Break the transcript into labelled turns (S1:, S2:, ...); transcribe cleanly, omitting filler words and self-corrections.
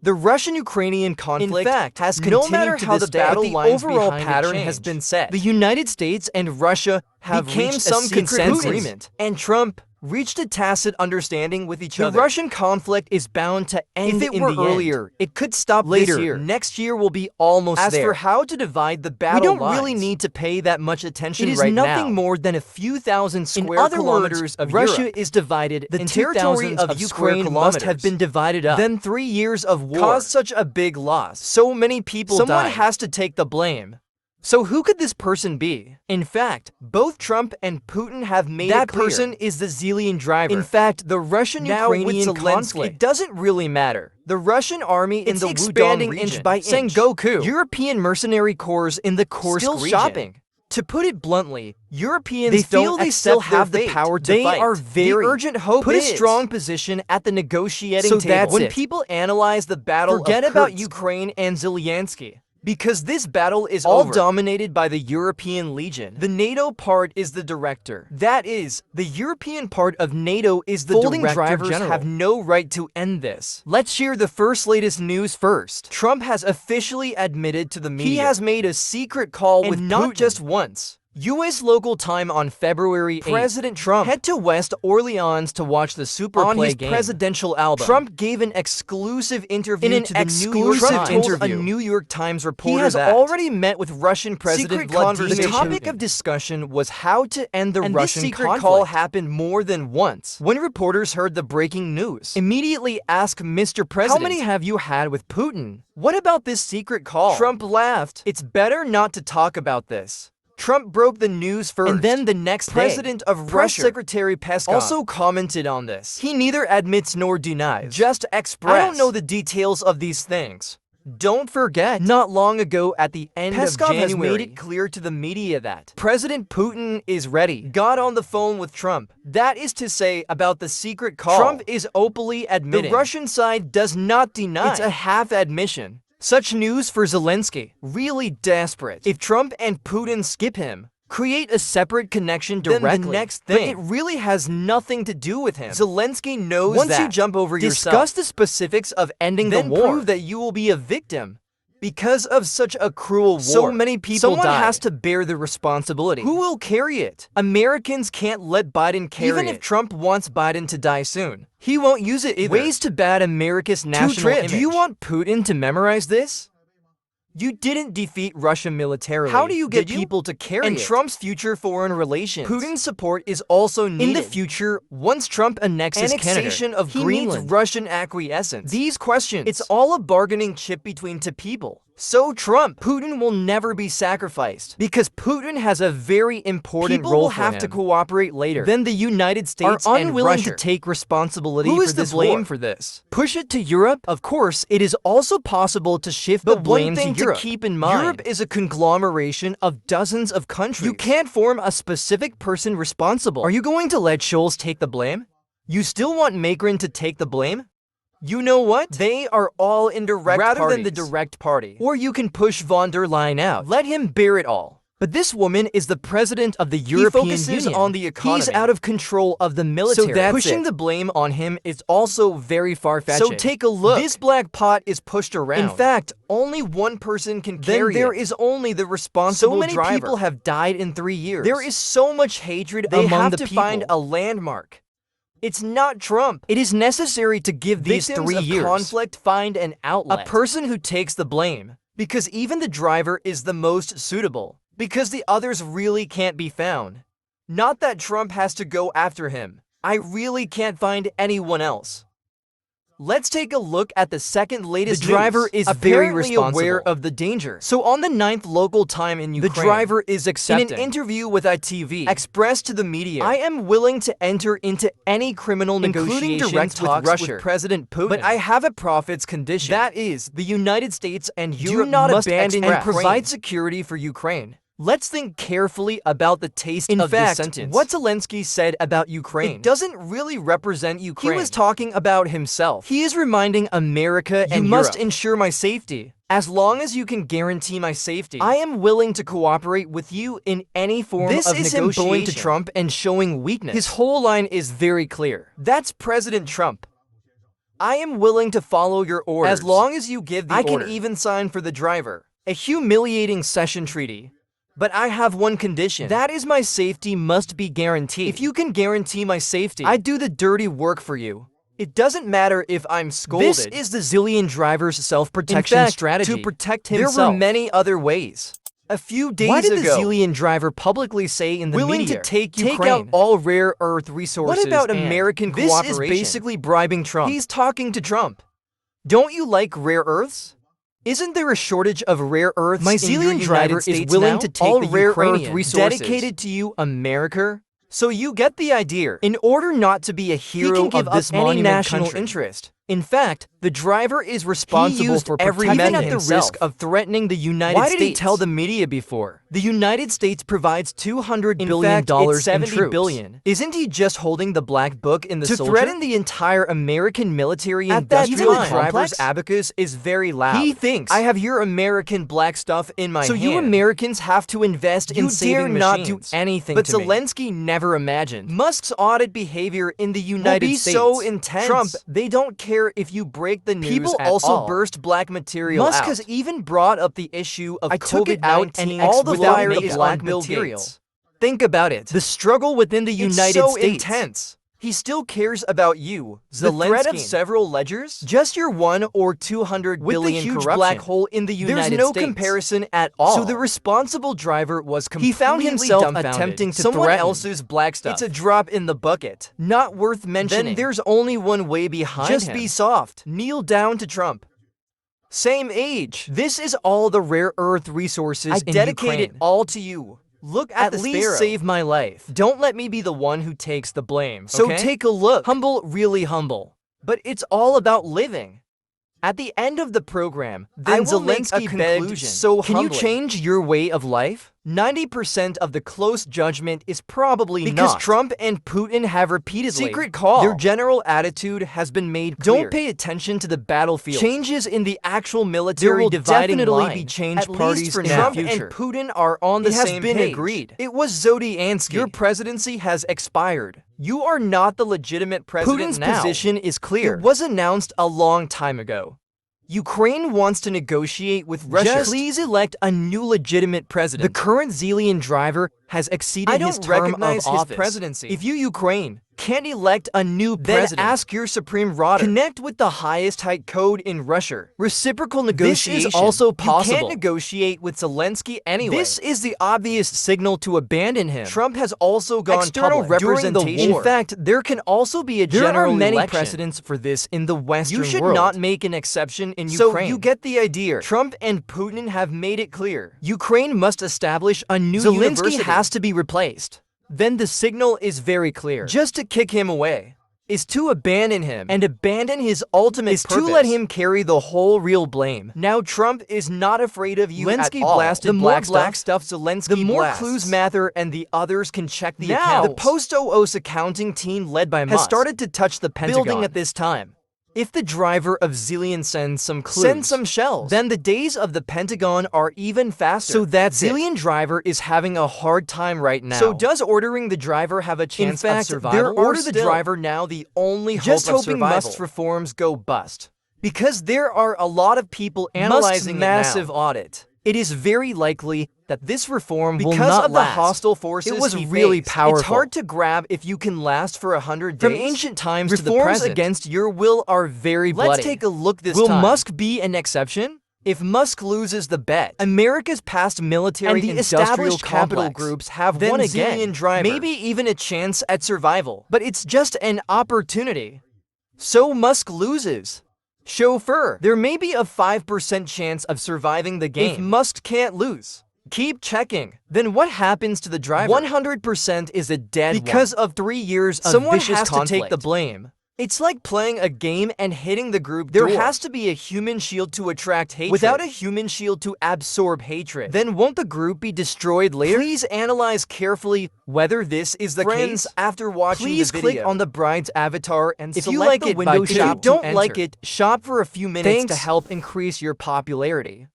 S1: The Russian-Ukrainian conflict,
S2: in fact,
S1: has continued
S2: no matter
S1: to
S2: how
S1: this
S2: the
S1: day,
S2: battle
S1: but the
S2: lines
S1: overall
S2: behind it
S1: pattern
S2: change.
S1: has been set.
S2: The
S1: The United States and Russia have
S2: became
S1: reached
S2: some
S1: a secret
S2: consensus.
S1: agreement, and Trump reached a tacit understanding with each other.
S2: The
S1: Russian conflict is bound to end.
S2: If it
S1: in
S2: were
S1: the
S2: earlier,
S1: end. It could stop
S2: later.
S1: this year. Next year will be almost
S2: As
S1: there.
S2: for how to divide the battle
S1: we don't
S2: lines,
S1: really need to pay that much attention
S2: it is
S1: right
S2: nothing
S1: now.
S2: more
S1: than a few thousand square
S2: other
S1: kilometers
S2: words,
S1: of
S2: Russia
S1: Russia is divided.
S2: The
S1: and
S2: territory of
S1: Ukraine must have been divided up. Then 3 years of war
S2: caused
S1: such a big loss. So many people
S2: Someone
S1: died. has to take the blame. So who could this person be? In fact, both Trump and Putin have made
S2: That
S1: it clear.
S2: person
S1: is the Zillion driver.
S2: In
S1: fact, the Russian-Ukrainian
S2: with Zelensky,
S1: conflict, it doesn't really matter. The Russian army in
S2: It's
S1: the
S2: expanding
S1: Wudong region,
S2: inch by inch.
S1: Sengoku, European mercenary corps in the Kursk
S2: Still
S1: region.
S2: shopping.
S1: To put it bluntly, Europeans
S2: They feel
S1: don't
S2: they
S1: accept
S2: still
S1: their
S2: have the
S1: fate.
S2: power to
S1: They
S2: fight.
S1: are very
S2: The urgent hope
S1: put
S2: is
S1: a strong position at the negotiating
S2: So
S1: table.
S2: that's
S1: When
S2: it.
S1: people analyze the battle,
S2: Forget
S1: of
S2: about
S1: Kursk,
S2: Ukraine
S1: and Zelensky. Because this battle is
S2: all
S1: all dominated by the European Legion. The NATO part is the director. That is, the European part of NATO is the
S2: Folding
S1: director
S2: drivers
S1: general.
S2: have
S1: no right to end this. Let's share the latest news first. Trump has officially admitted to the media. He has made a secret call with not
S2: Putin.
S1: just once. U.S. local time on February 8th, President Trump head to West Orleans to watch the Super
S2: On
S1: Play
S2: his
S1: game.
S2: Presidential album.
S1: Trump gave an exclusive interview
S2: In an
S1: to the New York
S2: exclusive
S1: Times. Trump told a
S2: interview.
S1: New York Times reporter
S2: He has
S1: that
S2: already
S1: met with Russian President
S2: Secret
S1: Vladimir
S2: conversation.
S1: Putin. The topic of discussion was how to end the
S2: And this
S1: Russian
S2: secret
S1: conflict.
S2: call
S1: happened more than once. When reporters heard the breaking news, immediately asked Mr. President, "How many have you had with Putin? What about this secret call?" Trump laughed. "It's better not to talk about this." Trump broke the news first, and then the next President of
S2: pressure.
S1: Russia Secretary Peskov also commented on this. He neither admits nor denies, just express. I don't know the details of these things. Don't forget, not long ago at the end
S2: Peskov
S1: of
S2: has
S1: January,
S2: made
S1: it clear to the media that President Putin is ready. Got on the phone with Trump. That is to say about the secret call. Trump is openly admitting. The Russian side does not deny. It's a half admission. Such news for Zelensky, really desperate. If Trump and Putin skip him, create a separate connection directly,
S2: then the next thing.
S1: but it really has nothing to do with him. Zelensky knows
S2: Once
S1: that.
S2: you jump over
S1: Discuss
S2: yourself,
S1: the specifics of ending
S2: then
S1: the war.
S2: prove
S1: that you will be a victim. Because of such a cruel war,
S2: So many people
S1: someone
S2: died.
S1: has to bear the responsibility. Who will carry it? Americans can't let Biden carry it. Even if Trump wants Biden to die soon, he won't use it either. Ways to bad America's national image. Do you want Putin to memorize this? You didn't defeat Russia militarily. How do you get people to carry it? And Trump's future foreign relations. Putin's support is also needed. In the future, once Trump annexes Annexation Canada, of he Greenland, needs Russian acquiescence. These questions. It's all a bargaining chip between two people.
S2: So Trump,
S1: Putin will never be sacrificed because Putin has a very important
S2: People
S1: role
S2: will
S1: for
S2: have
S1: him.
S2: to
S1: cooperate later. Then the United States
S2: are
S1: and
S2: unwilling
S1: Russia
S2: to
S1: take responsibility
S2: Who
S1: for
S2: is the
S1: this
S2: blame
S1: war. For this. Push it to Europe? Of course, it is also possible to shift the
S2: But
S1: blame
S2: one thing
S1: to
S2: to
S1: Europe.
S2: keep in mind-
S1: Europe is a conglomeration of dozens of countries. You can't form a specific person responsible. Are you going to let Scholz take the blame? You still want Macron to take the blame? You know what? They are all indirect
S2: Rather than the
S1: direct party. Or you can push von der Leyen out. Let him bear it all. But this woman is the president of the European
S2: focuses
S1: Union.
S2: on the economy.
S1: He's out of control of the military.
S2: So that's
S1: pushing
S2: it.
S1: the blame on him is also very far-fetched.
S2: So take a look.
S1: This black pot is pushed around. In fact, only one person can carry
S2: there
S1: it. Is only the responsible
S2: So many
S1: driver.
S2: people
S1: have died in 3 years.
S2: There
S1: is so much hatred
S2: They
S1: among
S2: have
S1: the
S2: to
S1: people.
S2: find
S1: a landmark. It's not Trump. It is necessary to give these
S2: Victims
S1: 3
S2: of
S1: years
S2: conflict
S1: find an outlet.
S2: A
S1: person who takes the blame. Because even the driver is the most suitable. Because the others really can't be found. Not that Trump has to go after him. I really can't find anyone else. Let's take a look at the second latest
S2: The
S1: news.
S2: driver is
S1: very
S2: apparently
S1: responsible.
S2: aware
S1: of the danger. So on the 9th local time in Ukraine,
S2: The driver is accepting.
S1: in an interview with ITV, expressed to the media, I am willing to enter into any criminal
S2: Including
S1: negotiations
S2: direct
S1: with
S2: talks
S1: Russia
S2: with
S1: President Putin. But I have a profits condition. That is, the United States and Europe
S2: not
S1: must
S2: abandon
S1: and
S2: Ukraine.
S1: provide security for Ukraine. Let's think carefully about the taste
S2: In
S1: of
S2: fact,
S1: this sentence. What Zelensky said about Ukraine, it doesn't really represent Ukraine. He was talking about himself. He is reminding America and must
S2: Europe.
S1: ensure my safety. As long as you can guarantee my safety, I am willing to cooperate with you in any form
S2: This
S1: of
S2: is him
S1: negotiation.
S2: going to
S1: Trump and showing weakness. His whole line is very clear. That's President Trump. I am willing to follow your orders.
S2: As long as you give the order.
S1: I can even sign for the driver. A humiliating session treaty. But I have one condition. That is my safety must be guaranteed. If you can guarantee my safety, I do the dirty work for you. It doesn't matter if I'm scolded. This is the Zillion driver's self-protection strategy. To protect himself. There were many other ways. A few days ago, why did the Zillion driver publicly say in the media, willing to take out all rare earth resources? What about American cooperation? This is basically bribing Trump. He's talking to Trump. Don't you like rare earths? Isn't there a shortage of rare earths? My Zillion driver is willing to take all the rare earth resources dedicated to you, America. So you get the idea. In order not to be a hero of this monument national interest. In fact, the driver is responsible for protecting even at the risk of threatening the United States. Why did he tell the media before? The United States provides $200 billion in troops. $70 billion. Isn't he just holding the black book in the soldier? To threaten the entire American military industrial driver's abacus is very loud. He thinks, I have your American black stuff in my hand. So you Americans have to invest in saving machines. You dare not do anything to me. But Zelensky never imagined Musk's audit behavior in the United States. So intense. Trump, they don't care if you break the news. People also burst black material Musk has even brought up the issue of COVID-19 and all the fire is black material. Think about it. The struggle within the United States. Intense. He still cares about you. The threat of several ledgers? Just your 1 or 200 billion with the huge black hole in the United States. There's no comparison at all. So the responsible driver was completely He found himself attempting to someone else's black stuff. It's a drop in the bucket. Not worth mentioning. Then there's only one way behind him. Just be soft. Kneel down to Trump. Same age. This is all the rare earth resources I dedicate it all to you. Look at least sparrow. Save my life. Don't let me be the one who takes the blame. So take a look. Humble, really humble. But it's all about living. At the end of the program, then Zelensky begged so humbly, can you change your way of life? 90% of the close judgment is probably not. Because Trump and Putin have repeatedly secret call. Their general attitude has been made clear. Don't pay attention to the battlefield. Changes in the actual military dividing line. There will definitely be changed parties for Trump and Putin are on the same page. It has been agreed. It was Zodiansky. Your presidency has expired. You are not the legitimate president now. Putin's position is clear. It was announced a long time ago. Ukraine wants to negotiate with Russia. Please elect a new legitimate president. The current Zillion driver has exceeded his term of office. Presidency. If you, Ukraine, can't elect a new president, then ask your supreme rudder. Connect with the highest height code in Russia. Reciprocal negotiation. This is also possible. You can't negotiate with Zelensky anyway. This is the obvious signal to abandon him. Trump has also gone external representation. In fact, there can also be a general election. There are many precedents for this in the Western world. You should not make an exception in Ukraine. So you get the idea. Trump and Putin have made it clear. Ukraine must establish a new university. Zelensky has to be replaced. Then the signal is very clear. Just to kick him away is to abandon him and abandon his ultimate purpose. To let him carry the whole real blame. Now Trump is not afraid of you at all. Blasted the more black stuff Zelensky the more blasts. Clues matter and the others can check the accounts. The post-OOS accounting team led by Musk has started to touch the Pentagon building at this time. If the driver of Zillion sends some clues, send some shells, then the days of the Pentagon are even faster. So that Zillion driver is having a hard time right now. So does ordering the driver have a chance of survival? Order the driver now the only hope of survival. Just hoping Musk's reforms go bust. Because there are a lot of people analyzing Musk's massive audit. It is very likely that this reform will not last. Because of the hostile forces, it was really powerful. It's hard to grab if you can last for 100 days. From ancient times to the present, reforms against your will are very bloody. Let's take a look this time. Will Musk be an exception? If Musk loses the bet, America's past military and the established capital groups have won again. Driver, maybe even a chance at survival. But it's just an opportunity. So Musk loses. Chauffeur, there may be a 5% chance of surviving the game if Musk can't lose. Keep checking. Then what happens to the driver? 100% is a dead one. Because of 3 years of vicious conflict. Someone has to take the blame. It's like playing a game and hitting the group door. There has to be a human shield to attract hatred. Without a human shield to absorb hatred, then won't the group be destroyed later? Please analyze carefully whether this is the case. After watching the video, please click on the bride's avatar and select the window shop. If you don't like it, shop for a few minutes to help increase your popularity.